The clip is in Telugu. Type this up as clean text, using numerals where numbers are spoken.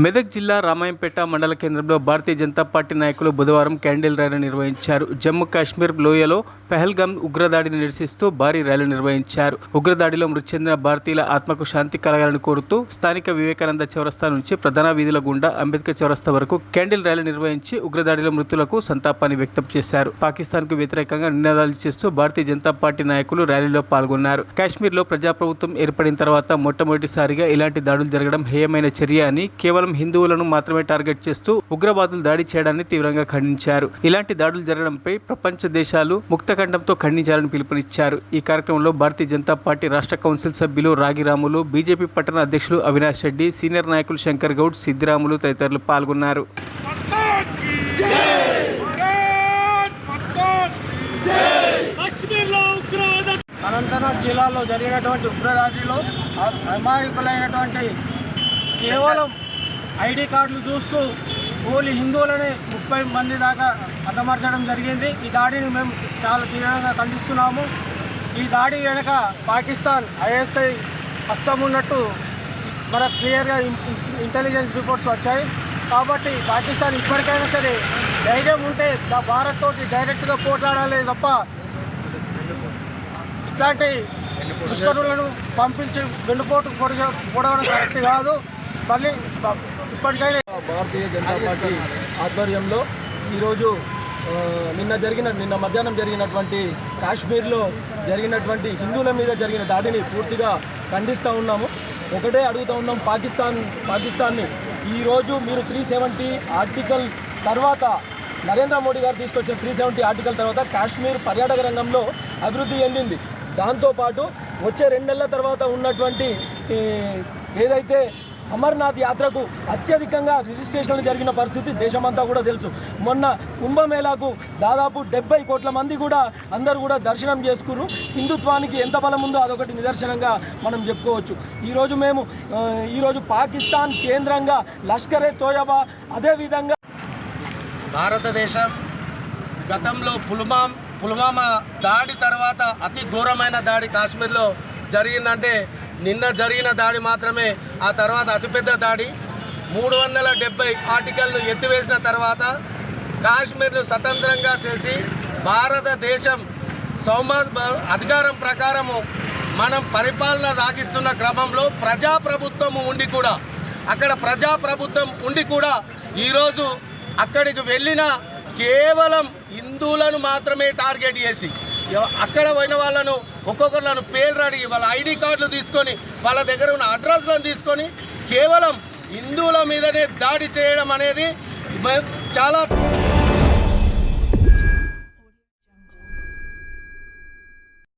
మెదక్ జిల్లా రామాయంపేట మండల కేంద్రంలో భారతీయ జనతా పార్టీ నాయకులు బుధవారం క్యాండిల్ ర్యాలీ నిర్వహించారు. జమ్మూ కాశ్మీర్ లోయలో పెహల్గాం ఉగ్రదాడిని నిరసిస్తూ భారీ ర్యాలీ నిర్వహించారు. ఉగ్రదాడిలో మృతి చెందిన భారతీయుల ఆత్మకు శాంతి కలగాలని కోరుతూ స్థానిక వివేకానంద చౌరస్తా నుంచి ప్రధాన వీధుల గుండా అంబేద్కర్ చౌరస్తా వరకు క్యాండిల్ ర్యాలీ నిర్వహించి ఉగ్రదాడిలో మృతులకు సంతాపాన్ని వ్యక్తం చేశారు. పాకిస్తాన్కు వ్యతిరేకంగా నినాదాలు చేస్తూ భారతీయ జనతా పార్టీ నాయకులు ర్యాలీలో పాల్గొన్నారు. కాశ్మీర్లో ప్రజాప్రభుత్వం ఏర్పడిన తర్వాత మొట్టమొదటిసారిగా ఇలాంటి దాడులు జరగడం హేయమైన చర్య అని, కేవలం హిందువులను మాత్రమే టార్గెట్ చేస్తూ ఉగ్రవాదులు దాడి చేయడాన్ని తీవ్రంగా ఖండించారు. ఇలాంటి దాడులు జరగడంపై ప్రపంచ దేశాలు ముక్తకంఠంతో ఖండించాలని పిలుపునిచ్చారు. ఈ కార్యక్రమంలో భారతీయ జనతా పార్టీ రాష్ట్ర కౌన్సిల్ సభ్యులు రాగిరాములు, బీజేపీ పట్టణ అధ్యక్షులు అవినాష్ రెడ్డి, సీనియర్ నాయకులు శంకర్ గౌడ్, సిద్దిరాములు తదితరులు పాల్గొన్నారు. అనంతనాగ్ జిల్లాలో జరిగినటువంటి ఉగ్రదాడిలో అమాయకులైనటువంటి కేవలం ఐడి కార్డులు చూస్తూ ఓన్లీ హిందువులనే 30 మంది దాకా హతమార్చడం జరిగింది. ఈ దాడిని మేము చాలా తీవ్రంగా ఖండిస్తున్నాము. ఈ దాడి వెనుక పాకిస్తాన్ ఐఎస్ఐ హస్తం ఉన్నట్టు మనకు క్లియర్గా ఇంటెలిజెన్స్ రిపోర్ట్స్ వచ్చాయి. కాబట్టి పాకిస్తాన్ ఇప్పటికైనా సరే ధైర్యం ఉంటే భారత్ తోటి డైరెక్ట్గా పోట్లాడాలి తప్ప ఇట్లాంటి దుష్కరులను పంపించి వెన్నుపోటు పొడవడం కరెక్ట్ కాదు. మళ్ళీ ఇప్పటికైనా భారతీయ జనతా పార్టీ ఆధ్వర్యంలో ఈరోజు నిన్న మధ్యాహ్నం జరిగినటువంటి కాశ్మీర్లో జరిగినటువంటి హిందువుల మీద జరిగిన దాడిని పూర్తిగా ఖండిస్తూ ఉన్నాము. ఒకటే అడుగుతూ ఉన్నాం పాకిస్తాన్ని, ఈరోజు మీరు 370 ఆర్టికల్ తర్వాత నరేంద్ర మోడీ గారు తీసుకొచ్చిన 370 ఆర్టికల్ తర్వాత కాశ్మీర్ పర్యాటక రంగంలో అభివృద్ధి చెందింది. దాంతోపాటు వచ్చే 2 నెలల తర్వాత ఉన్నటువంటి ఏదైతే అమర్నాథ్ యాత్రకు అత్యధికంగా రిజిస్ట్రేషన్లు జరిగిన పరిస్థితి దేశమంతా కూడా తెలుసు. మొన్న కుంభమేళాకు దాదాపు 70 కోట్ల మంది కూడా అందరూ కూడా దర్శనం చేసుకున్నారు. హిందుత్వానికి ఎంత బలం ఉందో అదొకటి నిదర్శనంగా మనం చెప్పుకోవచ్చు. ఈరోజు పాకిస్తాన్ కేంద్రంగా లష్కరే తోయబా, అదేవిధంగా భారతదేశం గతంలో పుల్వామా దాడి తర్వాత అతి ఘోరమైన దాడి కాశ్మీర్లో జరిగిందంటే నిన్న జరిగిన దాడి మాత్రమే. ఆ తర్వాత అతిపెద్ద దాడి 370 ఆర్టికల్ను ఎత్తివేసిన తర్వాత కాశ్మీర్ను స్వతంత్రంగా చేసి భారతదేశం అధికారం ప్రకారము మనం పరిపాలన సాగిస్తున్న క్రమంలో ప్రజాప్రభుత్వం ఉండి కూడా ఈరోజు అక్కడికి వెళ్ళిన కేవలం హిందువులను మాత్రమే టార్గెట్ చేసి అక్కడ పోయిన వాళ్ళను ఒక్కొక్కరులను పేర్లు అడిగి వాళ్ళ ఐడి కార్డులు తీసుకొని వాళ్ళ దగ్గర ఉన్న అడ్రస్లను తీసుకొని కేవలం హిందువుల మీదనే దాడి చేయడం అనేది చాలా